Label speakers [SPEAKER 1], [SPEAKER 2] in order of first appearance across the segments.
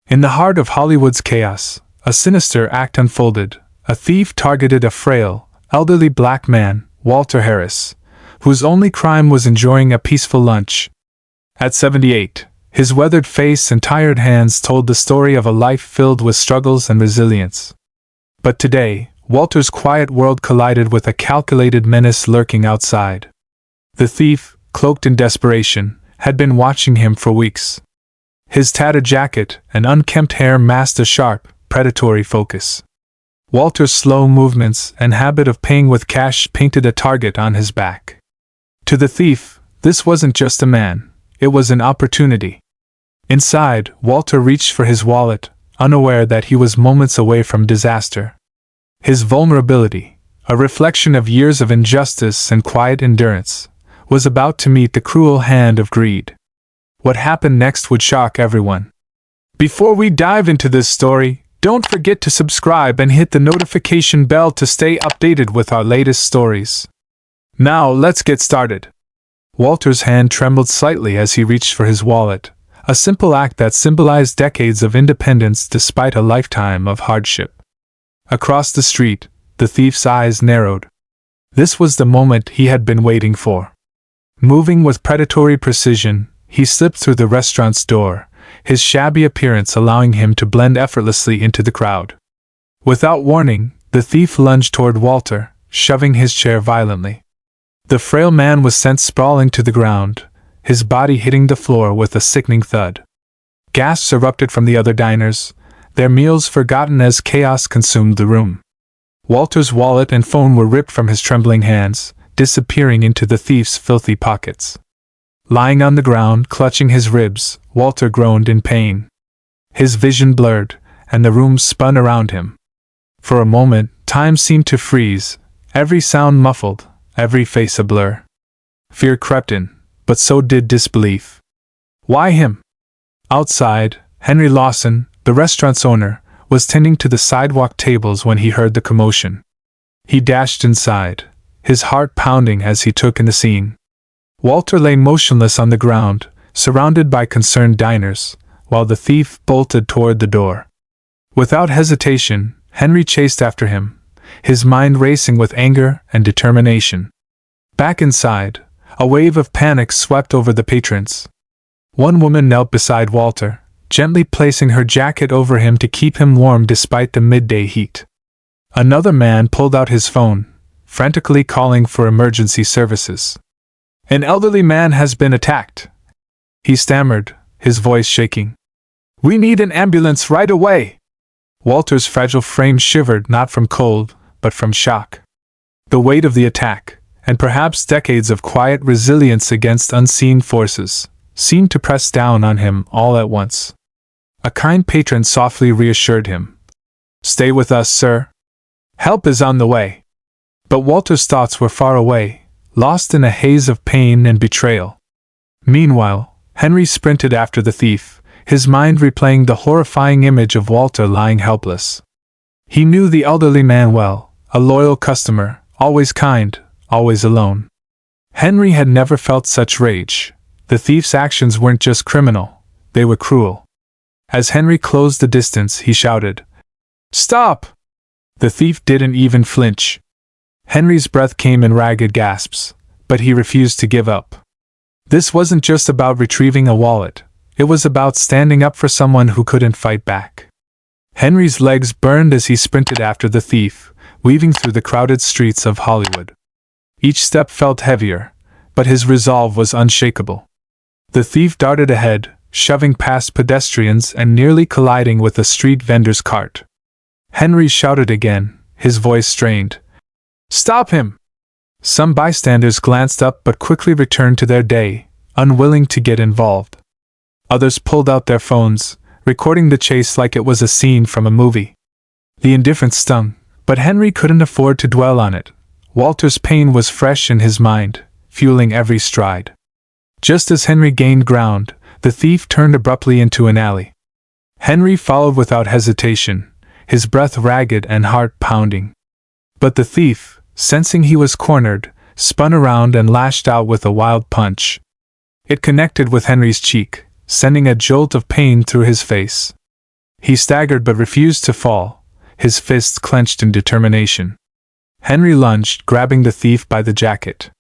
[SPEAKER 1] In the heart of Hollywood's chaos, a sinister act unfolded. A thief targeted a frail, elderly black man, Walter Harris, whose only crime was enjoying a peaceful lunch. At 78, his weathered face and tired hands told the story of a life filled with struggles and resilience. But today, Walter's quiet world collided with a calculated menace lurking outside. The thief, cloaked in desperation, had been watching him for weeks. His tattered jacket and unkempt hair masked a sharp, predatory focus. Walter's slow movements and habit of paying with cash painted a target on his back. To the thief, this wasn't just a man, it was an opportunity. Inside, Walter reached for his wallet, unaware that he was moments away from disaster. His vulnerability, a reflection of years of injustice and quiet endurance, was about to meet the cruel hand of greed. What happened next would shock everyone. Before we dive into this story, don't forget to subscribe and hit the notification bell to stay updated with our latest stories. Now, let's get started. Walter's hand trembled slightly as he reached for his wallet, a simple act that symbolized decades of independence despite a lifetime of hardship. Across the street, the thief's eyes narrowed. This was the moment he had been waiting for. Moving with predatory precision, he slipped through the restaurant's door, his shabby appearance allowing him to blend effortlessly into the crowd. Without warning, the thief lunged toward Walter, shoving his chair violently. The frail man was sent sprawling to the ground, his body hitting the floor with a sickening thud. Gasps erupted from the other diners, their meals forgotten as chaos consumed the room. Walter's wallet and phone were ripped from his trembling hands, disappearing into the thief's filthy pockets. Lying on the ground, clutching his ribs, Walter groaned in pain. His vision blurred, and the room spun around him. For a moment, time seemed to freeze, every sound muffled, every face a blur. Fear crept in, but so did disbelief. Why him? Outside, Henry Lawson, the restaurant's owner, was tending to the sidewalk tables when he heard the commotion. He dashed inside, his heart pounding as he took in the scene. Walter lay motionless on the ground, surrounded by concerned diners, while the thief bolted toward the door. Without hesitation, Henry chased after him, his mind racing with anger and determination. Back inside, a wave of panic swept over the patrons. One woman knelt beside Walter, gently placing her jacket over him to keep him warm despite the midday heat. Another man pulled out his phone, frantically calling for emergency services. "An elderly man has been attacked," he stammered, his voice shaking. "We need an ambulance right away." Walter's fragile frame shivered not from cold, but from shock. The weight of the attack, and perhaps decades of quiet resilience against unseen forces, seemed to press down on him all at once. A kind patron softly reassured him. "Stay with us, sir. Help is on the way." But Walter's thoughts were far away, lost in a haze of pain and betrayal. Meanwhile, Henry sprinted after the thief, his mind replaying the horrifying image of Walter lying helpless. He knew the elderly man well, a loyal customer, always kind, always alone. Henry had never felt such rage. The thief's actions weren't just criminal, they were cruel. As Henry closed the distance, he shouted, "Stop!" The thief didn't even flinch. Henry's breath came in ragged gasps, but he refused to give up. This wasn't just about retrieving a wallet, it was about standing up for someone who couldn't fight back. Henry's legs burned as he sprinted after the thief, weaving through the crowded streets of Hollywood. Each step felt heavier, but his resolve was unshakable. The thief darted ahead, shoving past pedestrians and nearly colliding with a street vendor's cart. Henry shouted again, his voice strained, "Stop him!" Some bystanders glanced up but quickly returned to their day, unwilling to get involved. Others pulled out their phones, recording the chase like it was a scene from a movie. The indifference stung, but Henry couldn't afford to dwell on it. Walter's pain was fresh in his mind, fueling every stride. Just as Henry gained ground, the thief turned abruptly into an alley. Henry followed without hesitation, his breath ragged and heart pounding. But the thief, sensing he was cornered, spun around and lashed out with a wild punch. It connected with Henry's cheek, sending a jolt of pain through his face. He staggered but refused to fall, his fists clenched in determination. Henry lunged, grabbing the thief by the jacket.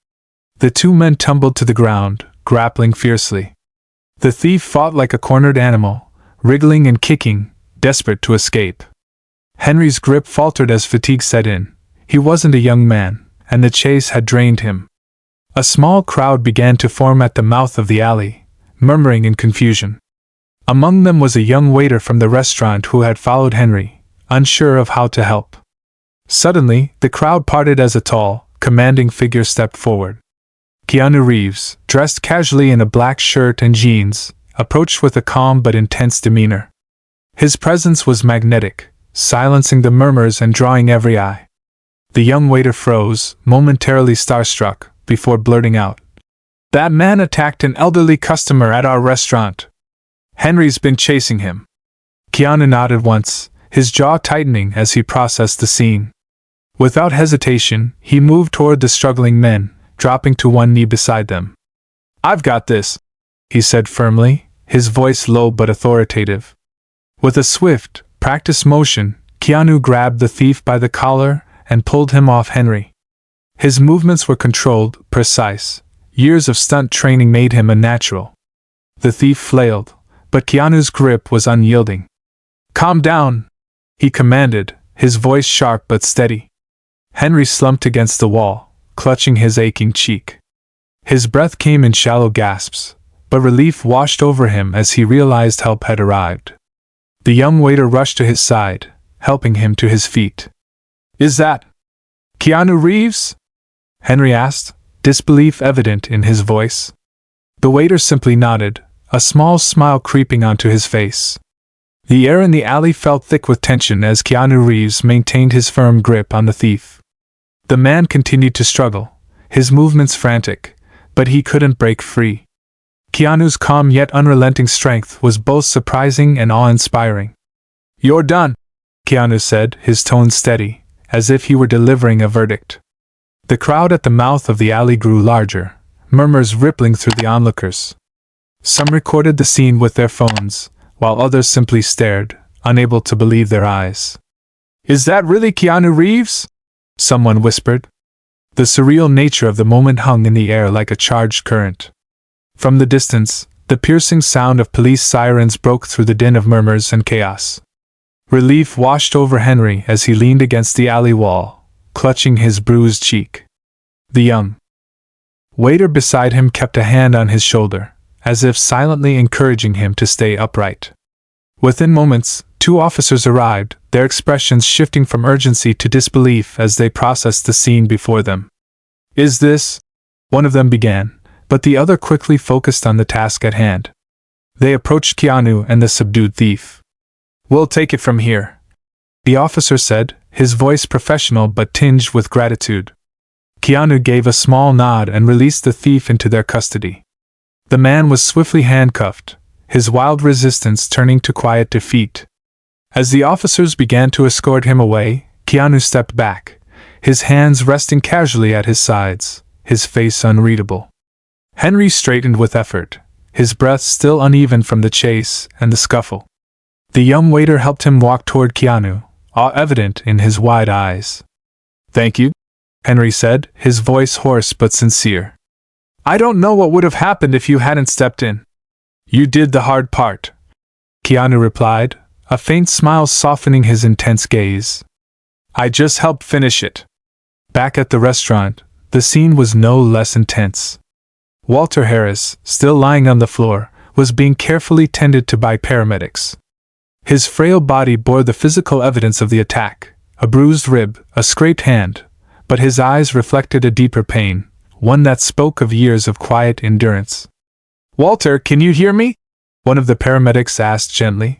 [SPEAKER 1] The two men tumbled to the ground, grappling fiercely. The thief fought like a cornered animal, wriggling and kicking, desperate to escape. Henry's grip faltered as fatigue set in. He wasn't a young man, and the chase had drained him. A small crowd began to form at the mouth of the alley, murmuring in confusion. Among them was a young waiter from the restaurant who had followed Henry, unsure of how to help. Suddenly, the crowd parted as a tall, commanding figure stepped forward. Keanu Reeves, dressed casually in a black shirt and jeans, approached with a calm but intense demeanor. His presence was magnetic, silencing the murmurs and drawing every eye. The young waiter froze, momentarily starstruck, before blurting out, "That man attacked an elderly customer at our restaurant. Henry's been chasing him." Keanu nodded once, his jaw tightening as he processed the scene. Without hesitation, he moved toward the struggling men, dropping to one knee beside them. "I've got this," he said firmly, his voice low but authoritative. With a swift, practiced motion, Keanu grabbed the thief by the collar and pulled him off Henry. His movements were controlled, precise. Years of stunt training made him a natural. The thief flailed, but Keanu's grip was unyielding. "Calm down," he commanded, his voice sharp but steady. Henry slumped against the wall, clutching his aching cheek. His breath came in shallow gasps, but relief washed over him as he realized help had arrived. The young waiter rushed to his side, helping him to his feet. "Is that Keanu Reeves?" Henry asked, disbelief evident in his voice. The waiter simply nodded, a small smile creeping onto his face. The air in the alley felt thick with tension as Keanu Reeves maintained his firm grip on the thief. The man continued to struggle, his movements frantic, but he couldn't break free. Keanu's calm yet unrelenting strength was both surprising and awe-inspiring. "You're done," Keanu said, his tone steady, as if he were delivering a verdict. The crowd at the mouth of the alley grew larger, murmurs rippling through the onlookers. Some recorded the scene with their phones, while others simply stared, unable to believe their eyes. "Is that really Keanu Reeves?" someone whispered. The surreal nature of the moment hung in the air like a charged current. From the distance, the piercing sound of police sirens broke through the din of murmurs and chaos. Relief washed over Henry as he leaned against the alley wall, clutching his bruised cheek. The young waiter beside him kept a hand on his shoulder, as if silently encouraging him to stay upright. Within moments, two officers arrived, their expressions shifting from urgency to disbelief as they processed the scene before them. "Is this?" one of them began, but the other quickly focused on the task at hand. They approached Keanu and the subdued thief. "We'll take it from here," the officer said, his voice professional but tinged with gratitude. Keanu gave a small nod and released the thief into their custody. The man was swiftly handcuffed, his wild resistance turning to quiet defeat. As the officers began to escort him away, Keanu stepped back, his hands resting casually at his sides, his face unreadable. Henry straightened with effort, his breath still uneven from the chase and the scuffle. The young waiter helped him walk toward Keanu, awe evident in his wide eyes. "Thank you," Henry said, his voice hoarse but sincere. "I don't know what would have happened if you hadn't stepped in." "You did the hard part," Keanu replied, a faint smile softening his intense gaze. "I just helped finish it." Back at the restaurant, the scene was no less intense. Walter Harris, still lying on the floor, was being carefully tended to by paramedics. His frail body bore the physical evidence of the attack, a bruised rib, a scraped hand, but his eyes reflected a deeper pain, one that spoke of years of quiet endurance. "Walter, can you hear me?" one of the paramedics asked gently.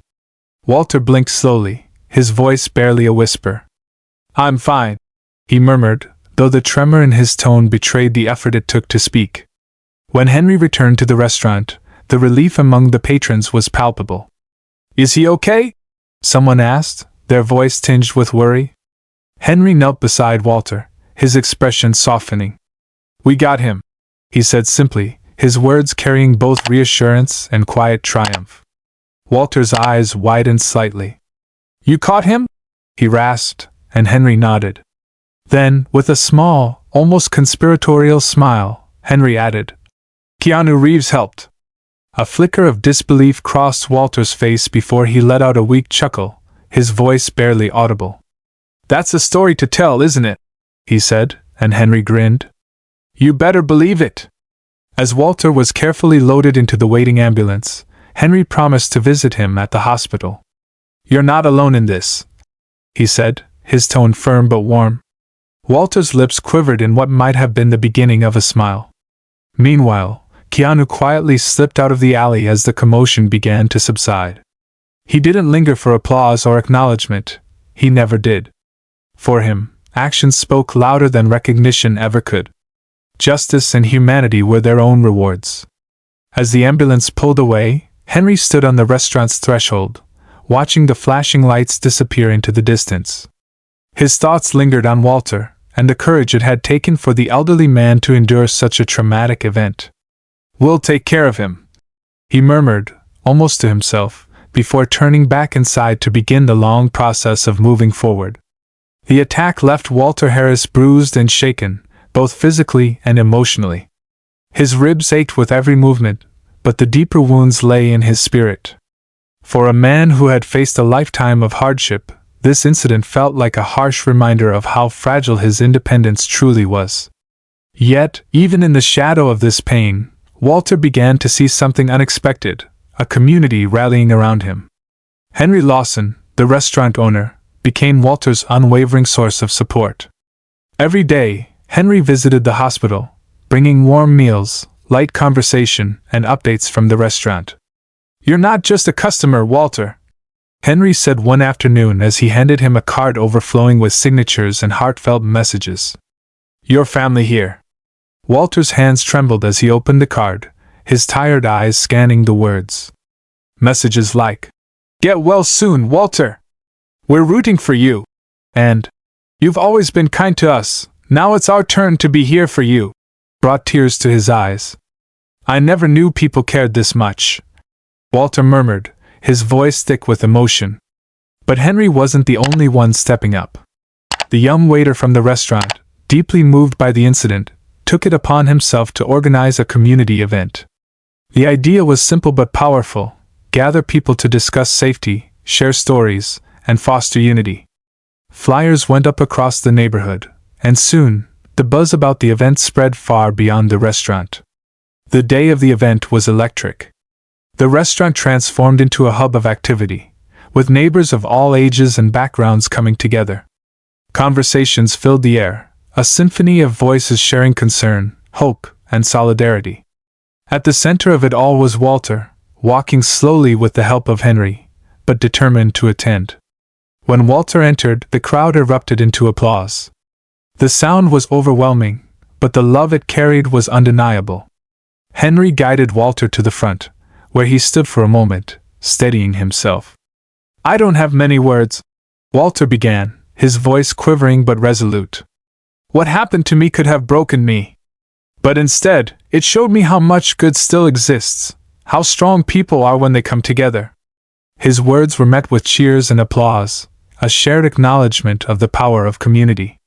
[SPEAKER 1] Walter blinked slowly, his voice barely a whisper. "I'm fine," he murmured, though the tremor in his tone betrayed the effort it took to speak. When Henry returned to the restaurant, the relief among the patrons was palpable. "Is he okay?" someone asked, their voice tinged with worry. Henry knelt beside Walter, his expression softening. "We got him," he said simply, his words carrying both reassurance and quiet triumph. Walter's eyes widened slightly. "You caught him?" he rasped, and Henry nodded. Then, with a small, almost conspiratorial smile, Henry added, "Keanu Reeves helped." A flicker of disbelief crossed Walter's face before he let out a weak chuckle, his voice barely audible. "That's a story to tell, isn't it?" he said, and Henry grinned. "You better believe it." As Walter was carefully loaded into the waiting ambulance, Henry promised to visit him at the hospital. "You're not alone in this," he said, his tone firm but warm. Walter's lips quivered in what might have been the beginning of a smile. Meanwhile, Keanu quietly slipped out of the alley as the commotion began to subside. He didn't linger for applause or acknowledgement. He never did. For him, actions spoke louder than recognition ever could. Justice and humanity were their own rewards. As the ambulance pulled away, Henry stood on the restaurant's threshold, watching the flashing lights disappear into the distance. His thoughts lingered on Walter, and the courage it had taken for the elderly man to endure such a traumatic event. "We'll take care of him," he murmured, almost to himself, before turning back inside to begin the long process of moving forward. The attack left Walter Harris bruised and shaken, both physically and emotionally. His ribs ached with every movement, but the deeper wounds lay in his spirit. For a man who had faced a lifetime of hardship, this incident felt like a harsh reminder of how fragile his independence truly was. Yet, even in the shadow of this pain, Walter began to see something unexpected, a community rallying around him. Henry Lawson, the restaurant owner, became Walter's unwavering source of support. Every day, Henry visited the hospital, bringing warm meals, light conversation, and updates from the restaurant. "You're not just a customer, Walter," Henry said one afternoon as he handed him a card overflowing with signatures and heartfelt messages. "Your family here." Walter's hands trembled as he opened the card, his tired eyes scanning the words. Messages like, "Get well soon, Walter. We're rooting for you," and "You've always been kind to us, now it's our turn to be here for you," brought tears to his eyes. "I never knew people cared this much," Walter murmured, his voice thick with emotion. But Henry wasn't the only one stepping up. The young waiter from the restaurant, deeply moved by the incident, took it upon himself to organize a community event. The idea was simple but powerful: gather people to discuss safety, share stories, and foster unity. Flyers went up across the neighborhood, and soon, the buzz about the event spread far beyond the restaurant. The day of the event was electric. The restaurant transformed into a hub of activity, with neighbors of all ages and backgrounds coming together. Conversations filled the air, a symphony of voices sharing concern, hope, and solidarity. At the center of it all was Walter, walking slowly with the help of Henry, but determined to attend. When Walter entered, the crowd erupted into applause. The sound was overwhelming, but the love it carried was undeniable. Henry guided Walter to the front, where he stood for a moment, steadying himself. "I don't have many words," Walter began, his voice quivering but resolute. "What happened to me could have broken me. But instead, it showed me how much good still exists, how strong people are when they come together." His words were met with cheers and applause, a shared acknowledgement of the power of community.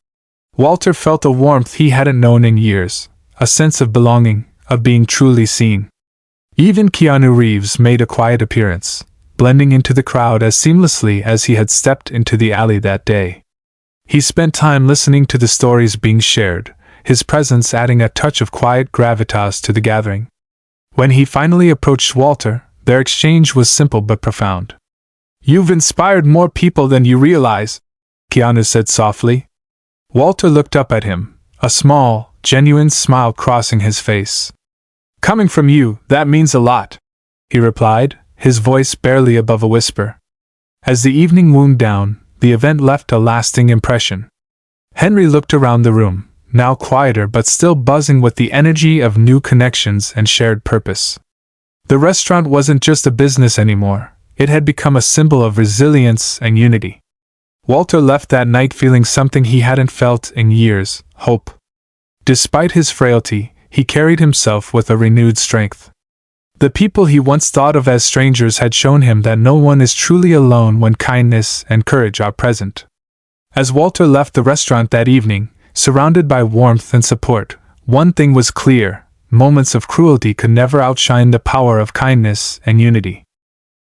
[SPEAKER 1] Walter felt a warmth he hadn't known in years, a sense of belonging, of being truly seen. Even Keanu Reeves made a quiet appearance, blending into the crowd as seamlessly as he had stepped into the alley that day. He spent time listening to the stories being shared, his presence adding a touch of quiet gravitas to the gathering. When he finally approached Walter, their exchange was simple but profound. "You've inspired more people than you realize," Keanu said softly. Walter looked up at him, a small, genuine smile crossing his face. "Coming from you, that means a lot," he replied, his voice barely above a whisper. As the evening wound down, the event left a lasting impression. Henry looked around the room, now quieter but still buzzing with the energy of new connections and shared purpose. The restaurant wasn't just a business anymore, it had become a symbol of resilience and unity. Walter left that night feeling something he hadn't felt in years: hope. Despite his frailty, he carried himself with a renewed strength. The people he once thought of as strangers had shown him that no one is truly alone when kindness and courage are present. As Walter left the restaurant that evening, surrounded by warmth and support, one thing was clear: moments of cruelty could never outshine the power of kindness and unity.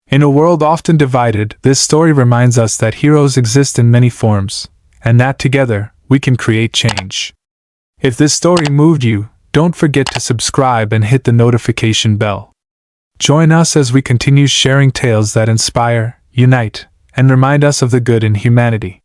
[SPEAKER 1] In a world often divided, this story reminds us that heroes exist in many forms, and that together, we can create change. If this story moved you, don't forget to subscribe and hit the notification bell. Join us as we continue sharing tales that inspire, unite, and remind us of the good in humanity.